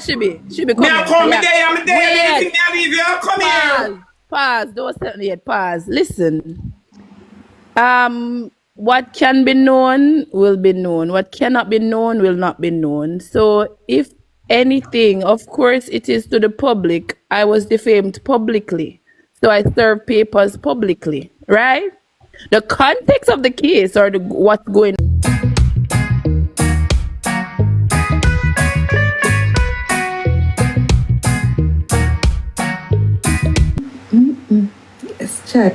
She be coming. I'm there. Anything I leave you, come here. Pause. Don't say nothing yet. Pause. Listen. What can be known will be known. What cannot be known will not be known. So if anything, of course, it is to the public. I was defamed publicly. So I serve papers publicly, right? The context of the case or what's going Let's chat.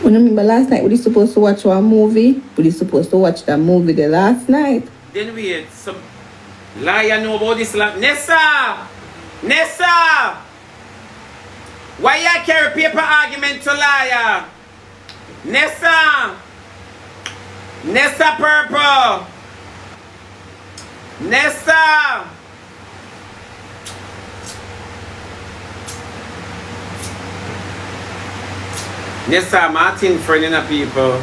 When I remember last night, we were supposed to watch one movie. We were supposed to watch that movie the last night. Then wait, some liar know about this land. Nessa! Why you carry paper argument to liar? Nessa Purple! Nessa! Nessa, Martin friend in the people.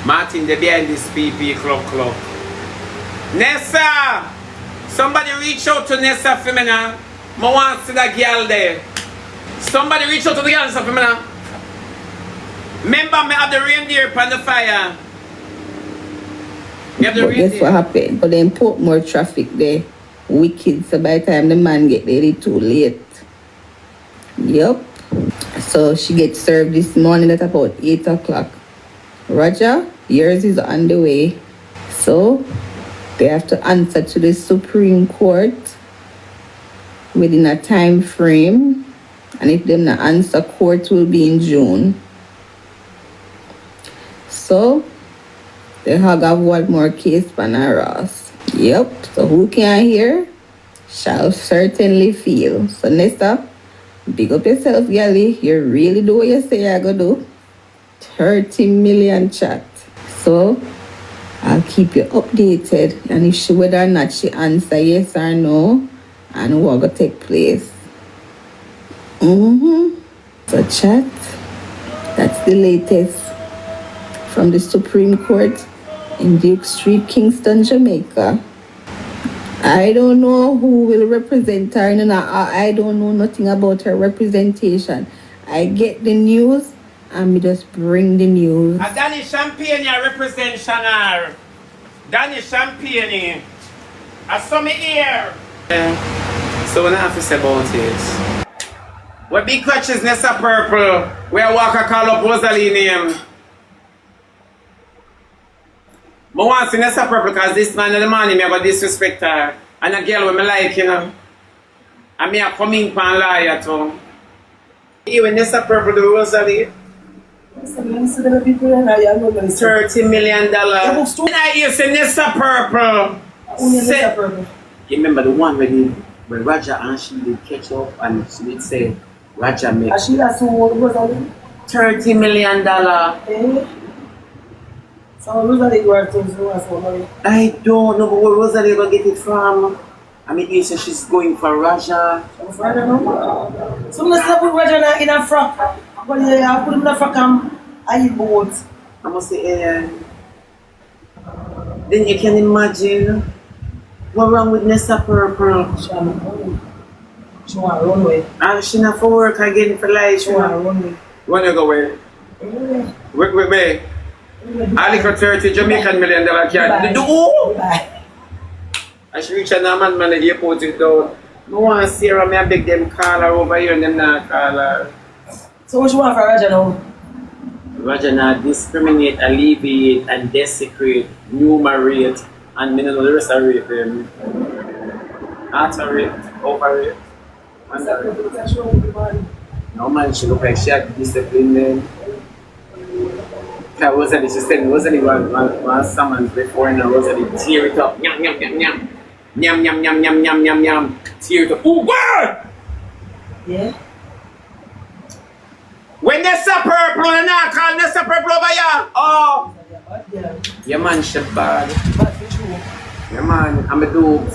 Martin, they behind this PP club. Nessa! Somebody reach out to Nessa for me now. I want to see that girl there. Somebody reach out to the girl for me now. Remember me have the reindeer on the fire. You have the reindeer. Guess what happened? But then put more traffic there. Wicked. So by the time the man get there, it's too late. Yup. So she gets served this morning at about 8 o'clock. Roger, yours is on the way. So they have to answer to the Supreme Court within a time frame. And if them not answer, court will be in June. So they have one more case for Ross. Yep. So who can hear shall certainly feel. So Nessa, big up yourself, Gally. You really do what you say you're going to do. 30 million chat. So I'll keep you updated. And if she, whether or not she answer yes or no, and what will take place. So chat, that's the latest from the Supreme Court in Duke Street, Kingston, Jamaica. I don't know who will represent her. I don't know nothing about her representation. I get the news and we just bring the news. Danny Champagne represent Shanar. Danny Champagne. I saw me here. So what I have to say about it? What big crutches Nessa Purple? Where Walker call up Rosealee name? I want to see Nessa Purple because this man in the morning me have disrespect her. And a girl with me like, you know. And me a come in and lie too. You when Nessa Purple do Rosealee? $30 million. And I hear say Nessa Purple. You remember the one when Roger and she did catch up and she did say Roger make $30 million. So Rosealee worth so money. I don't know where Rosealee gonna get it from. I mean, you say she's going for Raja. Raja no? So let's put Raja in a frock. But I put him in a frock and I eat boat. I must say, then you can imagine what's wrong with Nessa Purple. She want to run away. And she not for work again for life. She want to run away. When you go where? Where? I look for $30 Jamaican million card. Bye. I should reach a man at the airport it down. No one see her, I beg them call her over here and them not call her. So what you want for Raja now? Raja now discriminate, alleviate and desecrate, numerate and me know the rest of rape them. Auto-rape, over-rape. No man, she look like she had discipline then. Rosealee, she said Rosealee one summons before and Rosealee tear it up. Nyam, nyam, nyam, nyam. Nyam, nyam, nyam, nyam, nyam, nyam, nyam. Tear it up. Oh, God! Yeah? When Nessa Purple, and I call Nessa Purple over here. Oh! Yeah, man, Shebada. Yeah, man, I'm a dude.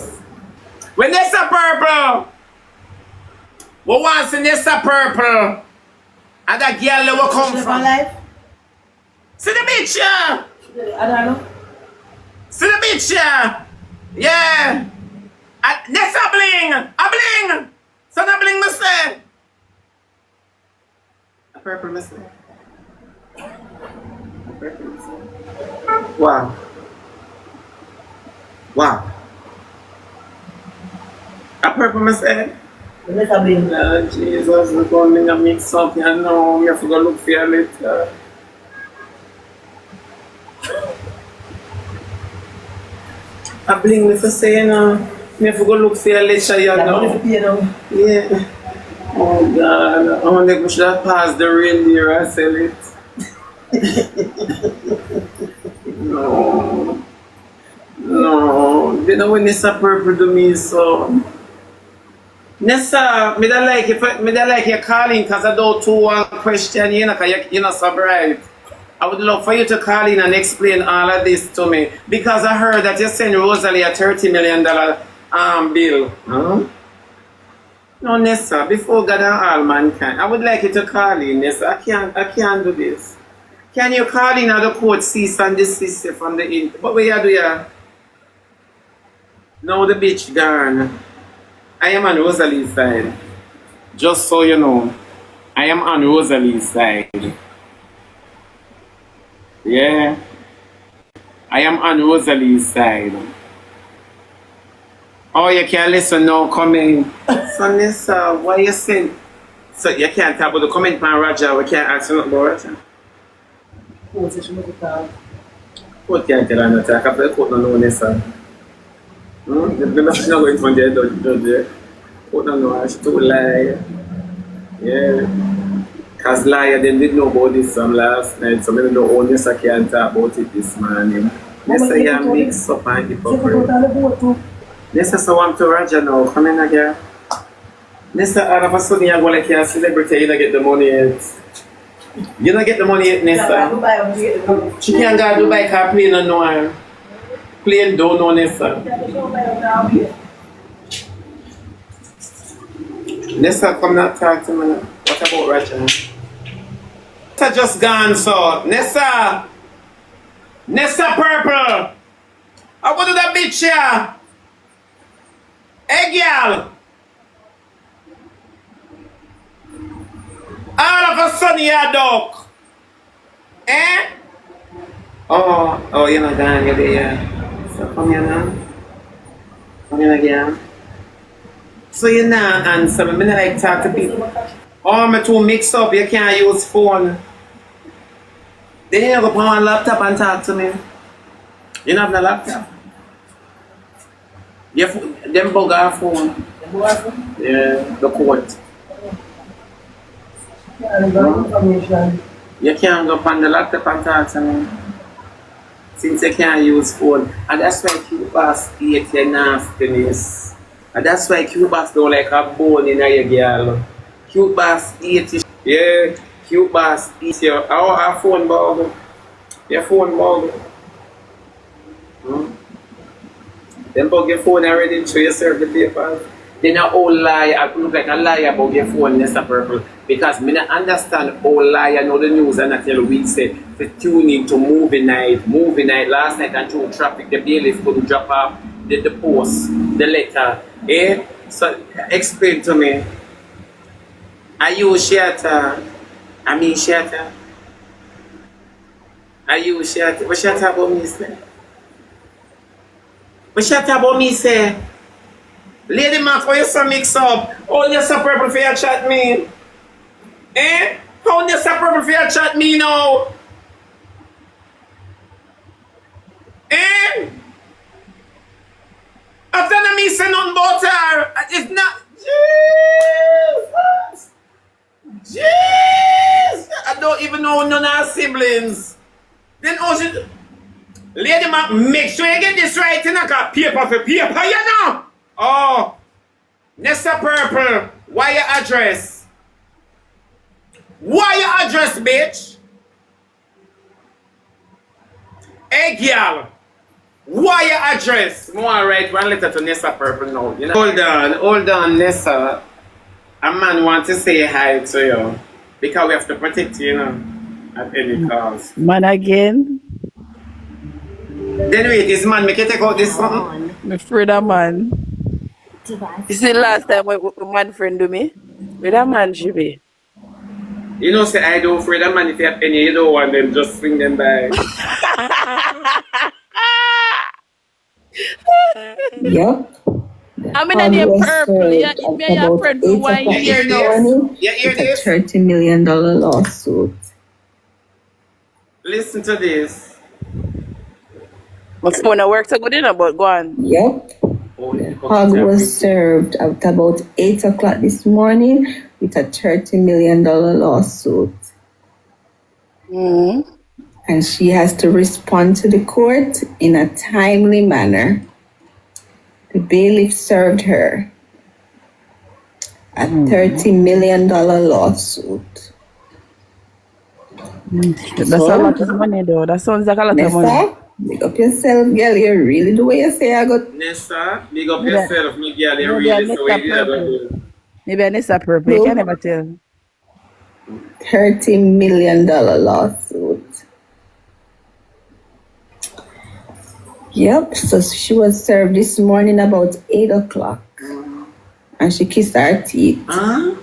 When Nessa Purple, what wants Nessa Purple? And that girl that will come from. See the bitch, yeah! I don't know. See the bitch, yeah! Yeah! NessaBing! A bling! Son a bling, me say. A purple, me say. A purple, me say. Wow. Wow. A purple, me say. NessaBing. Jesus, we're going to mix up, you know. We have to go look for you later. A bling, me for say, you know. We have to go look for you later, you know. Yeah. Oh, God. I want to should have passed the reindeer and sell it. No. No. You know when Nessa purple to me, so. Nessa, me don't like you calling because I don't do one question, you know, because you're not so bright. I would love for you to call in and explain all of this to me because I heard that you sent Rosealee a $30 million bill. Huh? No, Nessa, before God and all mankind, I would like you to call in, Nessa. I can't do this. Can you call in at the court, cease and desist from the in? But what you do, yeah? No, the bitch gone. I am on Rosalee's side. Just so you know, I am on Rosalee's side. Yeah. I am on Rosalee's side. Oh, you can't listen now, coming. So, Nessa, why you saying? So, you can't talk about the comment from Roger. We can't ask you about Roger. Court can't tell her not to talk about the court, no, Nessa. The message not going from there, judge. Court no know, she told lie. Yeah. Because liar, they didn't know about this last night, so I don't know how Nessa can't talk about it this morning. Nessa, you mix up and hypocrite. Nessa, so I'm to Roger now. Come in again. Nessa, all of a sudden you're going like you're a celebrity, you don't get the money yet. You don't get the money yet, Nessa. She can't go to Dubai because plane don't know her. Plane don't know Nessa. Nessa, come not talk to me now. What about Roger? Nessa just gone, so. Nessa! Nessa Purple! I go to that bitch here! Hey, girl! All of a sudden you're a duck. Eh? Oh, you're not gone, you're there. So come here now. Come here again. So you're not answer me. I don't like talk to people. Oh, I'm too mixed up. You can't use phone. Then you go put on laptop and talk to me. You don't have no laptop. Them bug our phone. Yeah, the court. You can't go on the laptop and talk to me. Since you can't use phone. And that's why Cubas hate your nastiness. And that's why Cubas don't like a bone in your girl. Cubas hate you. Yeah, Cubas hate you. Our phone bug. Your phone bug. Then bug your phone already, so you serve the papers. Then a whole liar, I look like a liar about your phone, Nessa Purple. Because I don't understand how liar know the news and I tell we say to tune in to movie night. Last night and through traffic, the bailiff couldn't drop off the post, the letter. Eh? So explain to me. Are you shatter? I mean shatter. Are you shatter? What shatter about me say? What shatter about me say? Lady Mac, why you so mix up? How you so purple for your chat me? Eh? How you so purple for your chat me now? Eh? After the me say nothing about her, it's not. Jesus! I don't even know none of her siblings. Then how should Lady Mac, make sure you get this right in a paper for paper, you know? Oh, Nessa Purple, why your address? Why your address, bitch? Hey, girl, why your address? I want to write one letter to Nessa Purple now. You know? Hold on, Nessa. A man wants to say hi to you because we have to protect you, you know, at any cost. Man again. Then wait, this man, make you take out this something? I'm afraid of man. You see, last time when my friend do me, with a man she be. You know, say I don't afraid of man if you have penny, you don't want them, just swing them by. Yep. I'm in a Hog name was purple. Yeah, served me at and your about friend for 8 1 o'clock You year hear this now. this? morning You hear with a this? $30 million lawsuit. Listen to this. My phone works so good enough, but go on. Yep. Holy The hypocrite hog and was wicked. served at about 8 o'clock this morning with a $30 million lawsuit. Mm. And she has to respond to the court in a timely manner. The bailiff served her a $30 million lawsuit. That's a So, lot of money, though. That sounds like a lot of money. Nessa, big up yourself, girl. You really do what you say. I got Nessa, big up Maybe, yourself, me girl, you maybe I really need so a what you ever purple. do. Maybe I need a purple. You can two never tell. $30 million lawsuit. Yep, so she was served this morning about 8 o'clock and she kissed her teeth. Huh?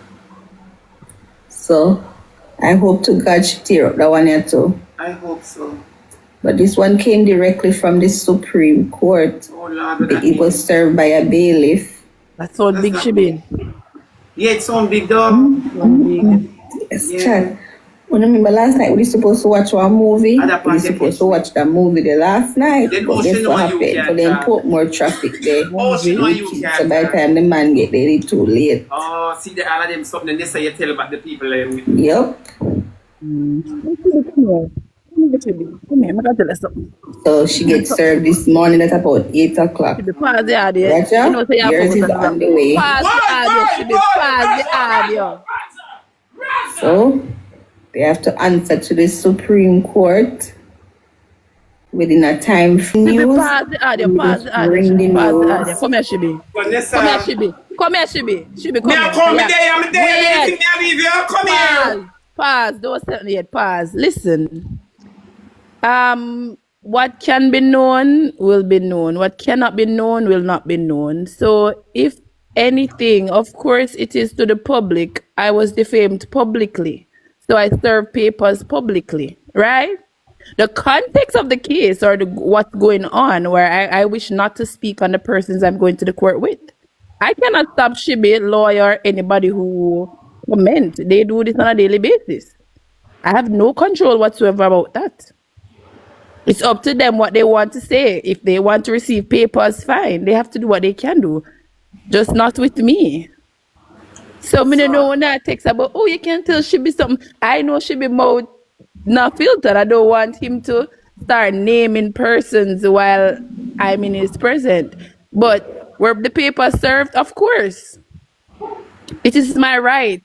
So I hope to God she tear up that one here too. I hope so. But this one came directly from the Supreme Court. Oh Lord, what that It was means? served by a bailiff. That's so That's big she not be. Yeah, it sound big though. So big. Yes, Yeah. child. When I remember last night we were supposed to watch one movie. And that We were part you supposed to catch me. watch that movie the last night. Then But how she guess know what and you happened? So can't then talk? put more traffic there. Oh, she know and you Wicked. So can't by the talk. time the man get there, it's too late. Oh, see the all of them something they say you tell about the people Yep. Come here. Come here, Chibi. Come here. I'm going to tell you something. So she gets served this morning at about 8 o'clock. Chibi, pause the audio. You know, Raja, say you yours focus is on the on rock. the way. Pause the audio, Chibi. Pause the audio. So they have to answer to the Supreme Court within a time frame. Chibi, News. pause the audio. We Pause just the audio, bring the Chibi. Pause the audio. news. Come here, Chibi. Come here, Vanessa, Chibi. Come here, Chibi. Chibi, me come I here. call me Relax. there, I'm there. Wait. Anything me I leave you, come Pause. here. Pause. Don't say anything yet. Pause. Listen. What can be known will be known. What cannot be known will not be known. So if anything, of course, it is to the public. I was defamed publicly. So I serve papers publicly, right? The context of the case or what's going on, where I wish not to speak on the persons I'm going to the court with. I cannot stop Shibi, lawyer, anybody who comment. They do this on a daily basis. I have no control whatsoever about that. It's up to them what they want to say. If they want to receive papers, fine. They have to do what they can do. Just not with me. So me don't know when I text about, oh, you can tell she be something. I know she be mouth not filtered. I don't want him to start naming persons while I'm in his present. But were the papers served? Of course. It is my right.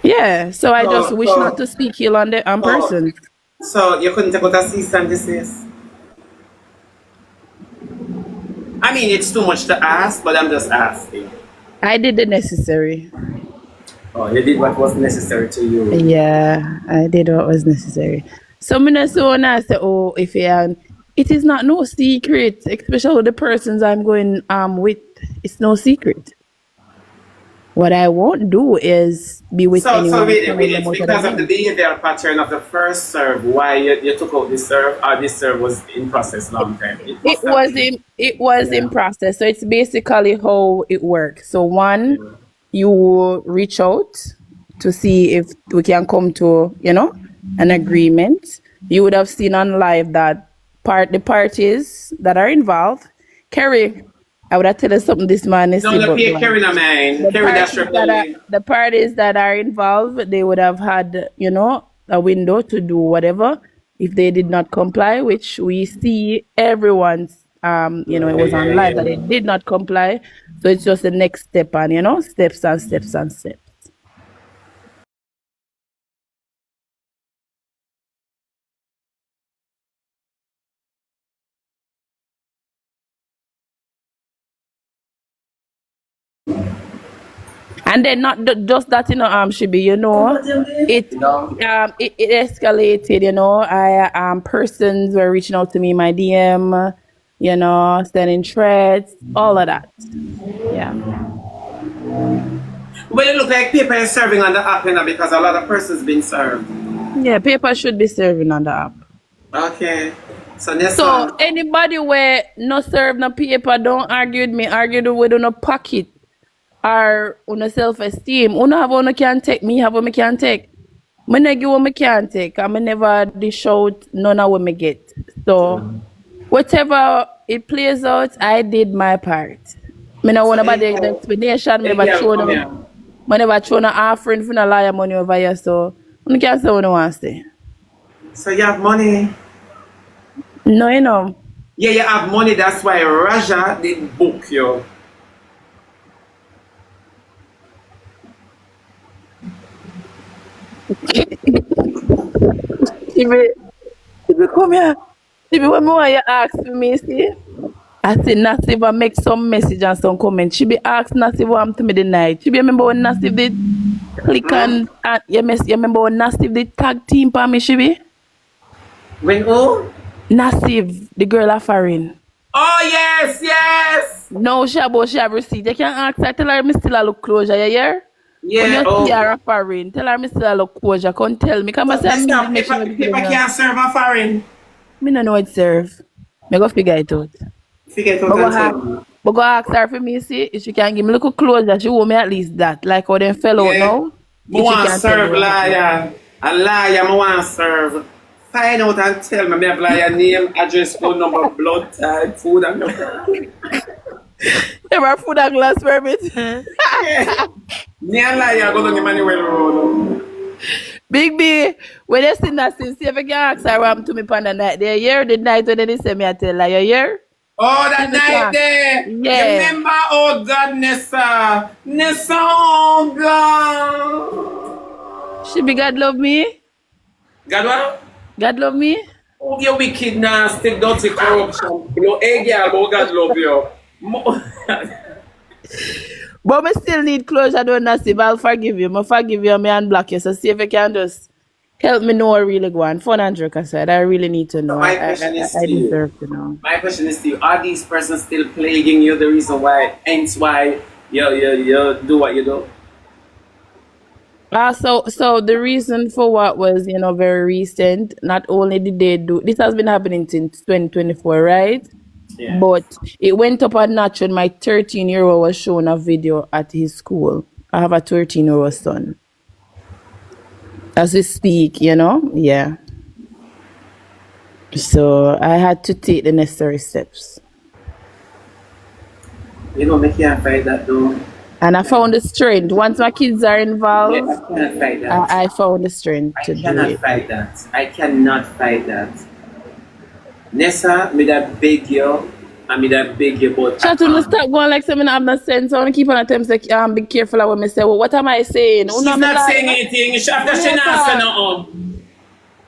Yeah. So I just So, wish not so, to speak ill on the so, persons. so you couldn't take out a cease and desist? I mean, it's too much to ask, but I'm just asking. I did the necessary. Oh, you did what was necessary to you. Yeah, I did what was necessary. So me so when I say, oh, if you it is not no secret, especially with the persons I'm going with. It's no secret. What I won't do is be with So anyone wait, telling them it's what I because of the want. behavioral pattern of the first serve why you took out this serve, or this serve was in process long time. It It must have was been. in process. So it's basically how it works. So one, Yeah. you reach out to see if we can come to, an agreement. You would have seen on live that the parties that are involved. Kerry, I would have tell you something this man is No, see, you but pay go on. carrying a man. The Carry that parties strip that are away. the parties that are involved, they would have had, a window to do whatever if they did not comply, which we see everyone's Yeah, it was yeah, on live that they yeah. did not comply. So it's just the next step and steps and steps and steps. And then not just that, Shibi, it No. it escalated, I persons were reaching out to me in my DM. you know, sending threats, all of that. Yeah. But it look like paper is serving on the app, you know, because a lot of persons been served. Yeah, paper should be serving on the app. Okay. So So Nessa, anybody where no serve no paper, don't argue with me, argue with no pocket or no self-esteem. Uno have one can take, me have one can take. Me not give what me can take. I never dish out none of what me get. So whatever it plays out, I did my part. Me not so want about hey, the explanation. Me hey never girl, throw come no, here. me never throw no offering for no liar money over here. So you can say what you want to say. So you have money. No, you know. Yeah, you have money. That's why Raja did book you. She be come here. She be when me want you ask me, see. I say Nassiva make some message and some comment. She be ask Nassiva what to me the night. She be remember when Nassiv did click Hmm? and you remember when Nassiv did tag team for me, she be? When who? Nassiv, the girl of foreign. Oh yes, yes. No, she have receipt. You can ask her, tell her me still a look closure, you hear? When Yeah. you see Oh. her a foreign, tell her me still a look closure. Come tell me. Come and So say me Nessa, did make sure paper, everything paper is can't serve a foreign. me no know it serve. Me go figure it out. Figure it But out go and ask, tell me. but go ask her for me, see, if she can give me a little closure, she owe me at least that. Like how them fell out Yeah. now. Me If she want can tell me serve what happened. liar. A liar, me want serve. Find out and tell me. Me have liar name, address, phone number, blood type, food and Ever food and glass permit? yeah. Me and liar go down the Manuel Road. Big B, when you see that since if you can ask her what happened to me on the night, the year, the night when they say me I tell her, you hear? Oh, See that if you night can. there. You Yeah. remember? Oh, God, Nessa. Nessa, oh, God. She be God love me? God, what? God love me? Oh, you wicked, nasty, dirty corruption. You hey, girl, but God love you. But me still need closure, don't Nasib. I'll forgive you. I forgive you, me unblock you. So see if you can just help me know what really go on. Fun and joke aside, I really need to know. So my question is I to you. deserve to know. My question is to you. Are these persons still plaguing you? The reason why, hence why you do what you do? So the reason for what was, very recent, not only did they do, this has been happening since 2024, right? Yeah. But it went up a notch when my 13-year-old was shown a video at his school. I have a 13-year-old son. As we speak, yeah. So I had to take the necessary steps. You know, me can't fight that though. And I found the strength. Once my kids are Yeah, involved, I can't fight that. I found the strength I to do cannot it. fight that. I cannot fight that. Nessa, me that beg you, and me that beg you, but I Chat, to can't. stop going like something have no sense. I want to keep on attempt to be careful of what I say. Well, what am I saying? Who know She's me not saying liar? anything. After When she you not say talk, nothing.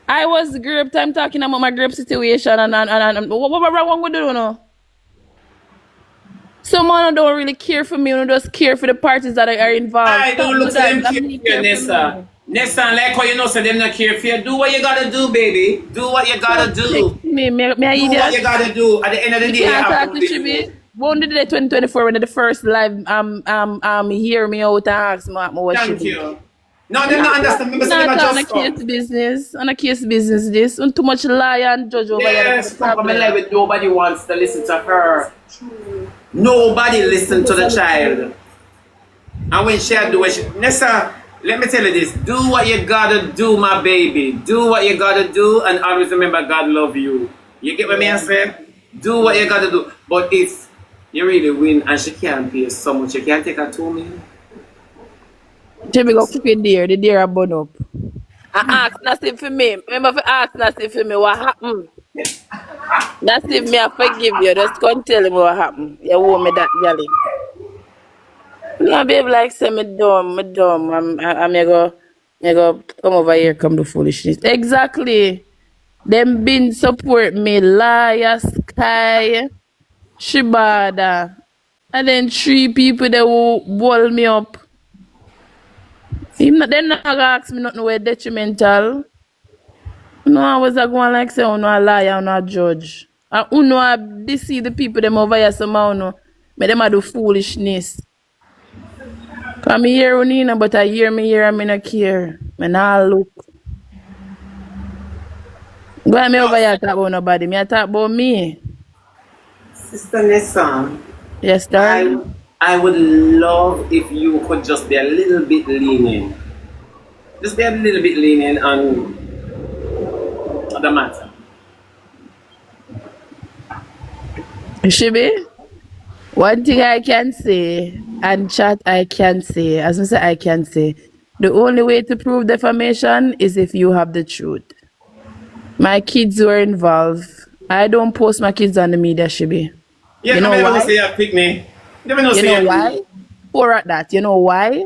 I was grip time talking about my grip situation and what wrong with you know? Someone don't really care for me, just care for the parties that are involved. I Stop don't do look to that. them Let care me for you, care for Nessa. me. Nessa, like how you know, so them not care for you. Do what you gotta do, baby. Do what you Stop gotta do. texting me. Me a Do what idiot. you gotta do. At the end of the You day, you can't have to talk to live. Chibi. One day 2024 when the first live hear me out and ask me what she Thank be. you. No, them not understand. Remember, say them Not a on a just case come. business. On a case business this. And too much lie and judge over here. That's the Yes, come from a problem. life with nobody wants to listen to her. Nobody listen to the child. And when she do it, Nessa, let me tell you this. Do what you gotta do, my baby. Do what you gotta do and always remember God love you. You get what I say? Do what you gotta do. But if you really win and she can't pay so much, you can't take her to me. Chibi go cook it there. The deer are burn up. I ask Nasib for me. Remember if I ask Nasib for me what happened. Nasib me I forgive you. Just come tell me what happened. You owe me that galley. Yeah, babe, like say me dumb, me dumb. I'm go come over here, come do foolishness. Exactly. Them been support me, Liar, Sky, Shebada. And then three people that will wall me up. Him not then not gonna ask me nothing where detrimental. No, I was a going like say, oh no a liar, no a judge. And uno I see the people them over here somehow no. Me them a do foolishness. Come here Unina, but I hear me here and me not care. Me nah look. Go ahead, me over here talk about nobody. Me I talk about me. Sister Nessa, Yes, I darling. I would love if you could just be a little bit lenient. Just be a little bit lenient on the matter. Shibi, one thing I can say, and chat I can say, as I say I can say, the only way to prove defamation is if you have the truth. My kids were involved. I don't post my kids on the media, Shibi. Yeah, You come know never know why? say you pick me. Never know You say know you pick why? me. For at that. You know why?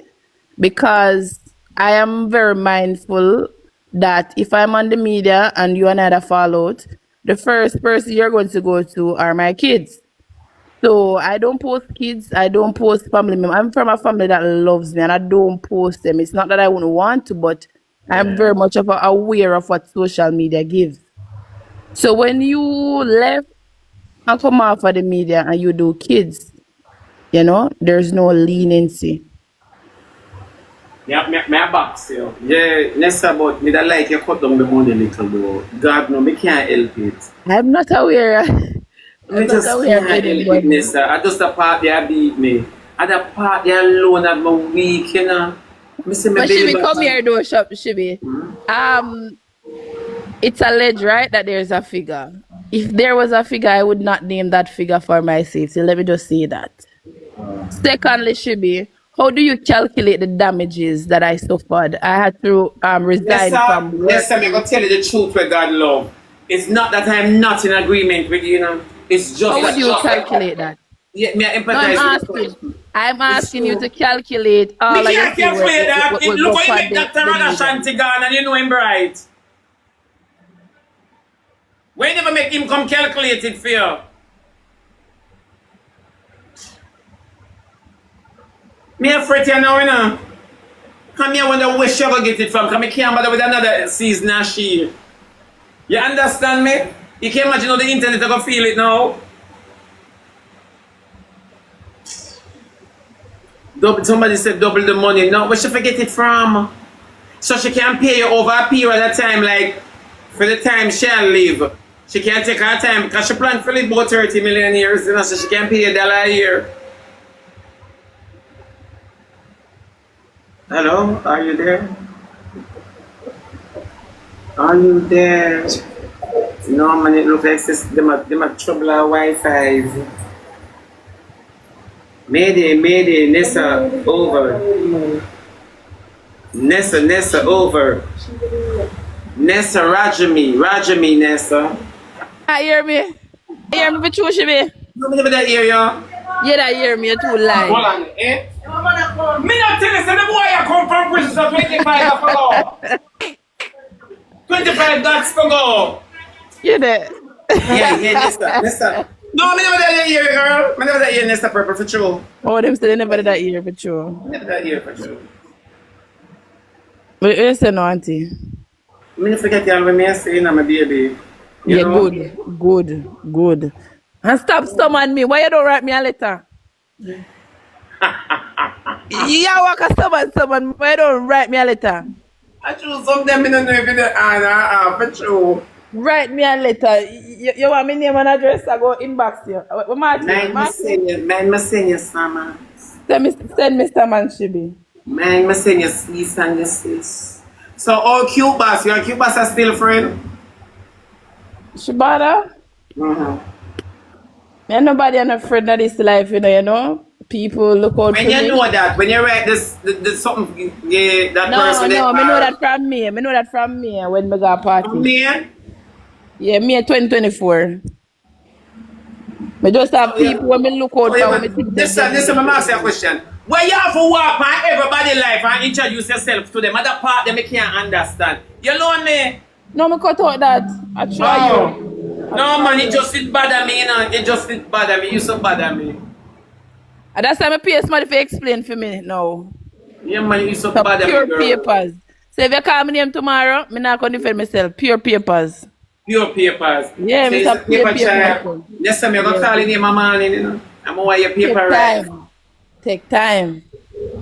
Because I am very mindful that if I'm on the media and you and I have fallout, the first person you're going to go to are my kids. So I don't post kids, I don't post family members. I'm from a family that loves me and I don't post them. It's not that I wouldn't want to, but I'm Yeah. very much aware of what social media gives. So when you left and come off of the media and you do kids, there's no leniency. Yeah, me a box you. Yeah, Nessa, but me that like you cut down the money little though. God no, me can't help it. I'm not aware. Me I'm not just aware can't of help it, anybody. Nessa. I just a part there beat me. I the part there alone of my week, you know. Me say me But belly Shibi, come button. here, though, Shibi. Um, it's alleged, right, that there's a figure. If there was a figure, I would not name that figure for my safety. Let me just say that. Secondly, Shibi, how do you calculate the damages that I suffered? I had to resign Nessa, from Nessa, me working. gonna tell you the truth where God love. It's not that I'm not in agreement with you, you know. It's How just would that you calculate that? yeah, me I No, I'm empathize with the asking. person. I'm It's asking you true. to calculate Me all of your can't thing where calculate that. It, look go how you on make Dr. the Rana media. Shanti gone and you know him bright. We never make him come calculate it for you. Me afraid you now, you know. Come here wonder where she ever get it from. Come, I can't bother with another season and she. You understand me? You can imagine how the internet are gonna feel it now. Somebody said double the money. No, where she forget it from? So she can pay you over a period of time, like for the time she'll live. She can take her time because she planned for live about 30 million years, you know, so she can pay $1 a year. Hello, are you there? Are you there? No, man, it looks like them a trouble our Wi-Fi. Mayday, Mayday, Nessa, over. Nessa, over. Nessa, Rajami, Nessa. I hear me. Hear me for true, Shibi. No, me never that hear you. You that hear me, you too Hold lie. on, eh? Me not tell you, say the boy I come from prison so 25 ago. 25 dots ago. You there. Yeah, Nessa. No, me never that hear you, girl. Me never that hear Nessa Purple for true. Oh, them say they never did that hear for true. Me never that hear for true. But you say no, auntie. Me never forget y'all when me say, my baby. You Yeah, know? good. And stop summon me. Why you don't write me a letter? You walk a summon. Why you don't write me a letter? I choose some them, me don't know if it's for true. Write me a letter. You want me name and address? I go inbox you. Man, me send you, Sama. Send Mr. Manshibi. Man, me send you cease and desist. So, all cute boss, your cute boss are still friend? Shebada? Mm-hmm. Ain't nobody on afraid of this life, you know? People look out When for you me. know that, when you write this something, yeah, that person that No, me know that from me. Me know that from me when me go party. me, Yeah, me 2024. Me just have so yeah, people when me look out so for yeah, when me think them this is them my them ask you a them. question. Where you have to walk on everybody's life and introduce yourself to them, other part them you can't understand. You lonely? No, me cut out that. I try you. Oh. I No try man, it you. just did bother me, you know. It just did bother me. You so bother me. And that's why I pay somebody to explain for me now. Yeah man, you so So bother me, pure girl. papers. So if you call me name tomorrow, me not gonna defend myself. Pure papers. Pure papers. Yeah, So it's it's a a pay paper paper child. thing. Next time you're going to Yeah. call in here, my man, you know. I'm going to want your Take paper right. time. Take time.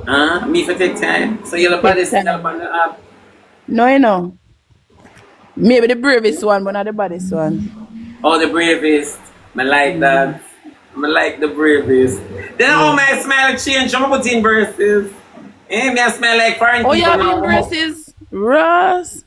Huh? Me for take time. So you're the Take baddest girl time. on the app. No, you know. Maybe the bravest one, but not the baddest one. Oh, the bravest. I like Mm. that. I like the bravest. Then Yeah. all my smile change. I'm put in verses. Eh, me I smell like foreign Oh, you people have in now. braces? Ross?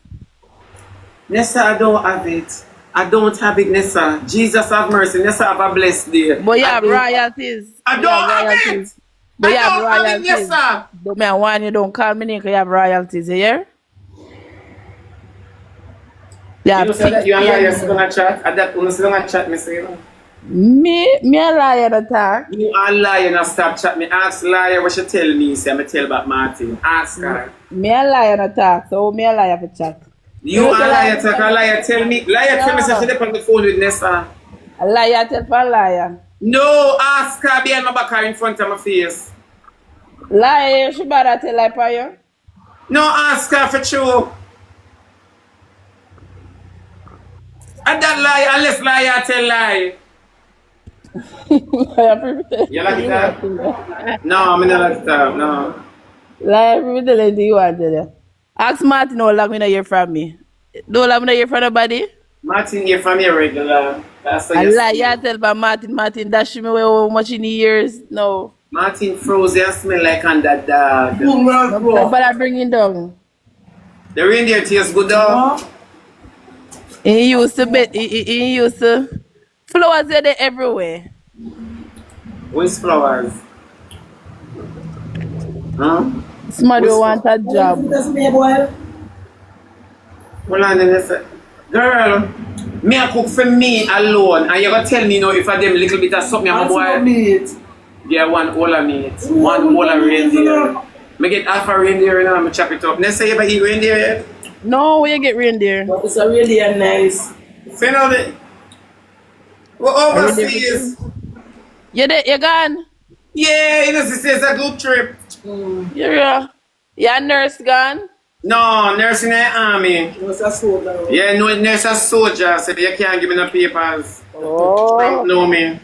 Nessa, I don't have it. I don't have it, Nessa. Jesus have mercy. Nessa have a blessed day. But you have royalties. I You have don't have royalties. it. But I you have don't have it, royalties. Nessa. Don't me want you don't call me name 'cause you have royalties, you hear? You You know, have say that things you and paying liar sit you. on a chat. At that, you sit on a chat, me say, you know. Me a liar to talk. You are lying and stop chat. Me ask liar what she tell me. Say, me tell about Martin. Ask her. Me a liar to talk, so me a liar for chat. You You know say are liar liar. to Take a liar. Tell me. Liar tell me say she no. dey on the phone with Nessa. A liar tell for a liar. No, ask her behind my back or in front of my face. Liar, Shebada tell lie for you. No, ask her for true. And that lie, unless liar tell lie. Liar free to tell You anything like you that? want to tell you. No, I'm not like that. No. Liar free to tell anything you want to tell you. Ask Martin how long me not hear from me. Don't long me not hear from nobody. Martin here from your regular. That's how A you see. liar tell by Martin dash me away how much in years. No. Martin froze and smell like under dog. Boom, No, bro. nobody bring him down. The reindeer tastes good though. Huh? He used to bet. He used to flowers are there everywhere. Where's flowers? Huh? Somebody Where's want a job. That's me, boy. Hold on, then. Girl, me I cook for me alone, and you gonna tell me, you know, if I them little bit of something, I'm That's boy. not meat. Yeah, one whole of meat, one whole of reindeer. Me get half a reindeer and I'm chop it up. Nessa, you ever eat reindeer yet? No, where you get reindeer? But it's a really a nice. So you know the we're A reindeer overseas. picture? You there? You gone? Yeah, you know, this is a good trip. You're your nurse gone? No, nurse in the army. What's a soda? Yeah, no, nurse a soldier, so you can't give me no papers. Trump Oh, know me.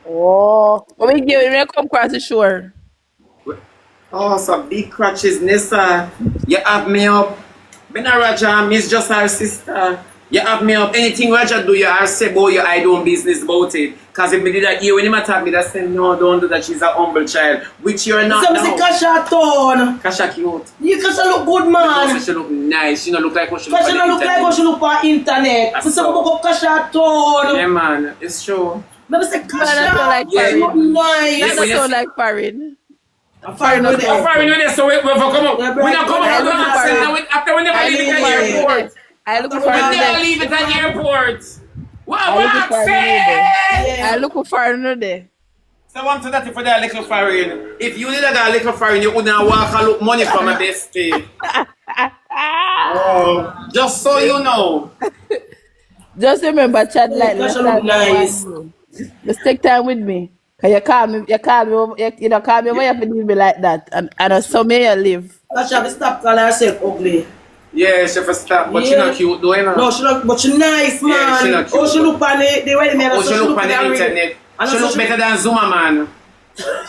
oh. When we give me come across the shore. Oh, so big crutches, Nessa. You have me up. Me not Raja, miss just her sister. You have me up. Anything Raja do, you are say about you, I don't business about it. Cause if me did that, you when him attack me, that say no, don't do that. She's a humble child, which you're not So, now. Mr. Kasha Tone. Kasha cute. You Kasha look good, She man. she look nice. She don't look like what she look Kasha on not the look like internet. what she look on internet. That's So, so. look up Kasha Tone. Yeah, man, it's true. Maybe say Man, that sound Kasha. like Yeah. Look foreign. nice. That when you sound see- like foreign. I'm fine with How it. far we know this? So we come up. Yeah, We not come I up with look an for accent. it. Now after we never I leave look it for at foreign the airport. there. I look for We foreign never there. leave it at the airport. What I look for foreign there. Yeah. I look for foreign there. So one to that if you a little foreign. If you need a little foreign, you wouldn't walk and look money from a bestie. Oh, just so you know. Just remember, chat like Kasha last look time. nice. Just take time with me. Cause you call me, you don't call me, why you have to deal me like that? And I saw me you live. Kasha, stop calling herself ugly. Yeah, she for stop, but she Yeah. not cute though, you know. No, she look, but she nice, man. Yeah, she not cute, Oh, she but- look on the way the man. Oh, she look on the internet. She look better than Zuma, man.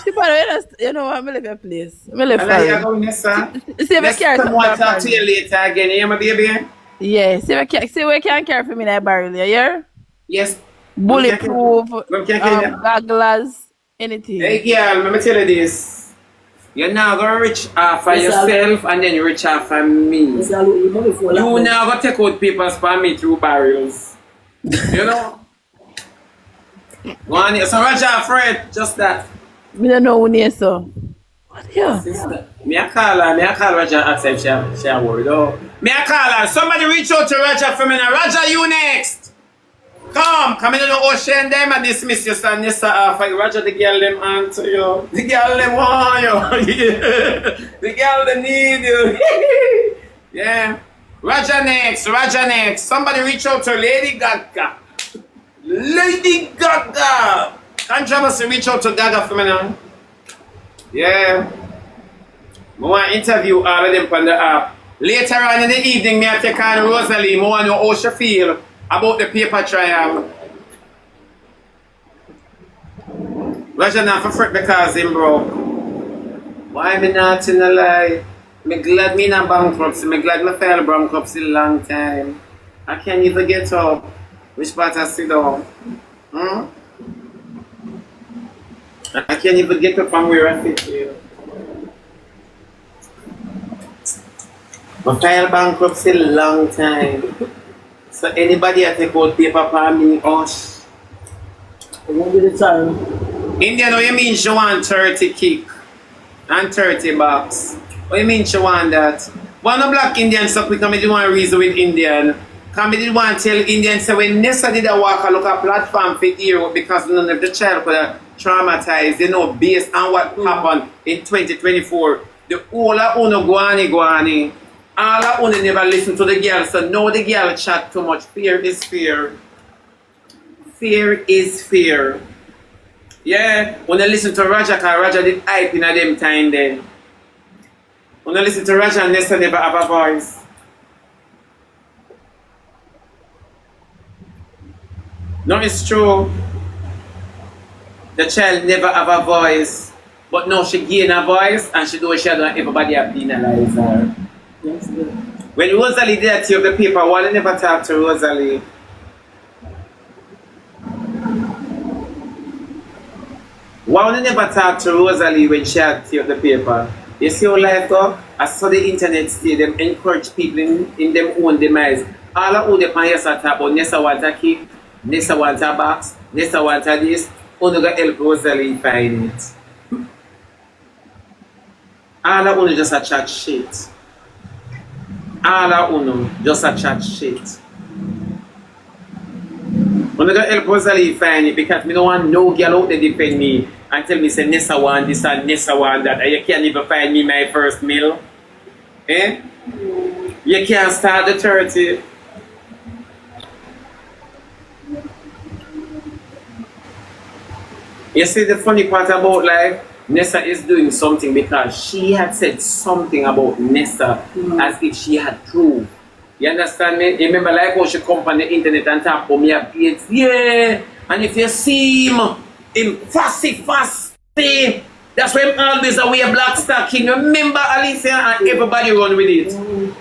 She probably, you know, I'm live your place. I'm live I like you foreign. going, Nessa. See if I Let's carry come something and talk to from you you. later again, yeah, my baby? Yeah, see if I can carry for me that barrel, yeah? Yes. Bulletproof, We can't kill you. goggles, anything. Hey, girl, let me tell you this. You're not going to reach off for Yes, I'll- yourself and then you reach off for me. Yes, I look you money for You that. now go take out papers for me through barrels. You know? Go on here. So Roger Fred, just that. Me don't know who near so. What yeah? Sister. Me a call Roger and ask if she a worried. Oh. Me a call her. Somebody reach out to Roger for me now. Roger, you next. Come in the ocean them and dismiss you, son. Yes, Roger, the girl them answer you. The girl them want you. Yeah. The girl them need you. Yeah. Roger next. Somebody reach out to Lady Gaga. Lady Gaga. Controversy, reach out to Gaga for me now. Yeah. I want to interview all of them on the app. Later on in the evening, me I take on Rosealee. I want to know how she feel About the paper trial. Roger not for fret because him broke. Why me not in a lie? Me glad me not bankruptcy. Me glad me file bankruptcy long time. I can't even get up. Which part I sit down? Hmm? I can't even get up from where I sit here. I file bankruptcy long time. So anybody that take out paper for me, hush. It won't be the time. India, what you mean she want 30 kick and 30 bucks? What you mean she want that? One of black Indians so quick, I didn't want to reason with Indian. I didn't want to tell Indians, so when Nessa did a walk, I look at platform for Europe because none of the child could have traumatized, you know, based on what happened in 2024. The whole of Uno Guani. All of Uno never listen to the girl, so now the girl chat too much. Fear is fear. Fear is fear. Yeah, when I listen to Raja, because Raja did hype in them time then. When I listen to Raja, Nessa never have a voice. No, it's true. The child never have a voice. But now she gain a voice and she do she don't everybody have penalized her. Yes, sir. When Rosealee did tear the paper, why they never talk to Rosealee? Why would they never talk to Rosealee when she had tear the paper? You see how life go? I saw the internet stay, them encourage people in them own demise. All of who they pan yes talk about Nessa want a kick, Nessa want a box, Nessa want a this, who gonna help Rosealee find it. All of who just a chat shit. All of who just a chat shit. I'm gonna help Rosealee find it because me don't want no girl out there defend me and tell me say Nessa want this and Nessa want that and you can't even find me my first meal. Eh? You can't start the 30. You see the funny part about life? Nessa is doing something because she had said something about Nessa as if she had proved. You understand me? You remember like how she come on the internet and talk about me at AIDS? Yeah! And if you see him fussy. That's why him always a wear black stocking. Remember Alicia and everybody run with it.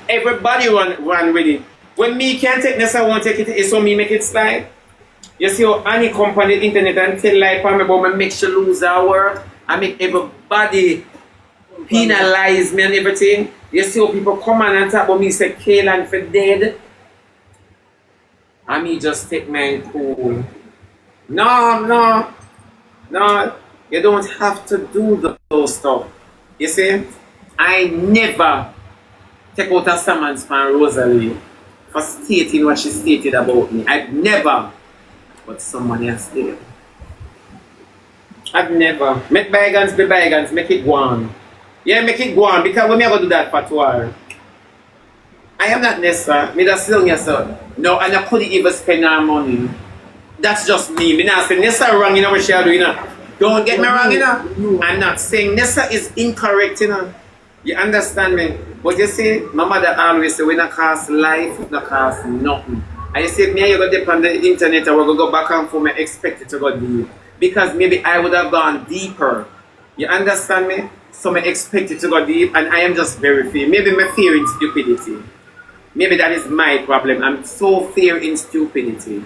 Everybody run with it. When me can't take Nessa, I won't take it. It's so me make it slide. You see how Annie come on the internet and tell like me about me make she lose her work. I make everybody penalize me and everything. You see how people come on and talk about me say Kaylan for dead. And me just take my cool. No. You don't have to do those stuff. You see? I never take out a summons from Rosealee for stating what she stated about me. I've never. But someone else did. I've never. Make bygones be bygones. Make it go on. Yeah, make it go on. Because when me going to do that for her. I am not Nessa. Me just selling yourself. No, and I couldn't even spend her money. That's just me. Me not say Nessa wrong, you know what she do, you know. Don't get me wrong, you know. I'm not saying Nessa is incorrect, you know. You understand me? But you see, my mother always say, when I cost life, it not cost nothing. And you see, me and you go dip on the internet and we're going to go back and forth, I expect it to go deep. Because maybe I would have gone deeper. You understand me? So I expect it to go deep and I am just very fear. Maybe I'm fearing stupidity. Maybe that is my problem. I'm so fearing stupidity.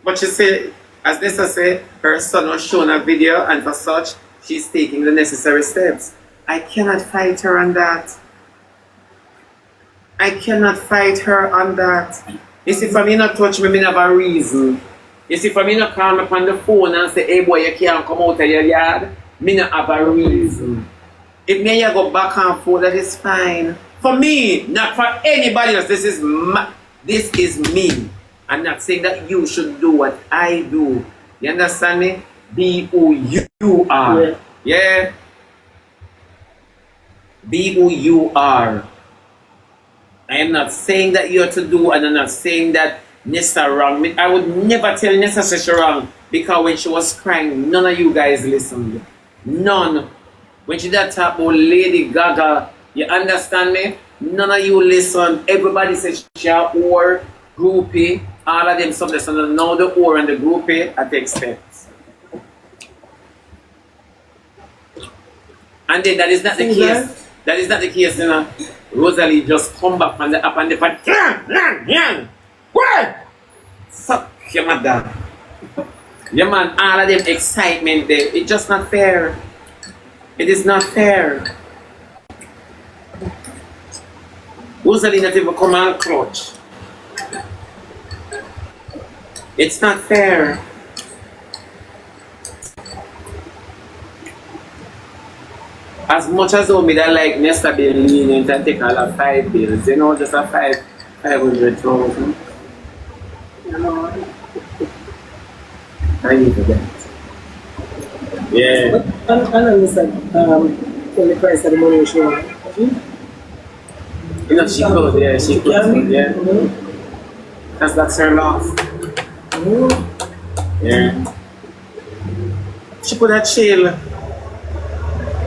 But you see, as Nessa said, her son was shown a video and for such, she's taking the necessary steps. I cannot fight her on that. I cannot fight her on that. You see, for me not touch me, I have a reason. You see, for me not call me on the phone and say, hey boy, you can't come out of your yard, me not have a reason. If me and you go back and forth, that is fine. For me, not for anybody else, this is me. I'm not saying that you should do what I do. You understand me? Be who you are. Yeah? Be who you are. I am not saying that you're to do, and I'm not saying that Nessa wrong. I would never tell Nessa she's wrong, because when she was crying, none of you guys listened. None. When she did talk about Lady Gaga, you understand me? None of you listen. Everybody says she a whore, groupie. All of them subjects, so now the or and the group A at the expense. And then that is not the case. That is not the case, you know. Rosealee just come back from the up and the pan. What? Fuck your mother. Yeah, man, all of them excitement there. It's just not fair. It is not fair. Rosealee not even come and clutch. It's not fair. As much as me that like NessaBing lenient and take all of 5 bills, you know, just a 500,000. You know, I need that. Yeah. I don't understand the price of the money she want. You know, she could, yeah, she could, yeah. That's her loss. Yeah. She could have chill.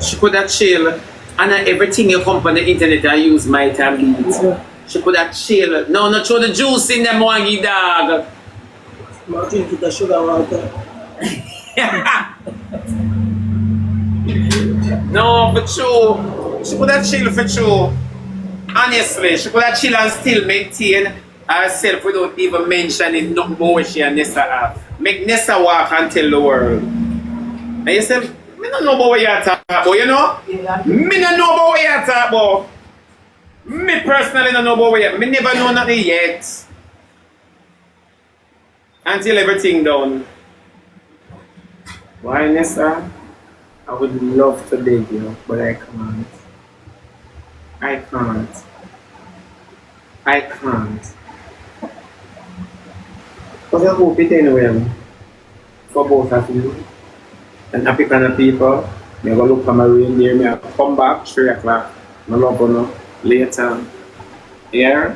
She could have chill. And everything you come on the internet I use my time leads. She could have chill. No, not throw the juice in them one dog. I drink it a sugar water. No, for true. She could have chill for true. Honestly, she could have chill and still maintain herself without even mentioning nothing more she and Nessa have. Make Nessa walk and tell the world. And you say, me don't know about what you're talking about, you know? Me don't know about what you're talking about. Me personally don't know about what you're Me never know nothing yet. Until everything done. Why, Nessa? I would love to beg you, but I can't. I can't. I can't. But I hope it anyway for both of you. And happy kind of people. I'm going to look for my reindeer. I'm come back 3 o'clock. I love you later. Yeah?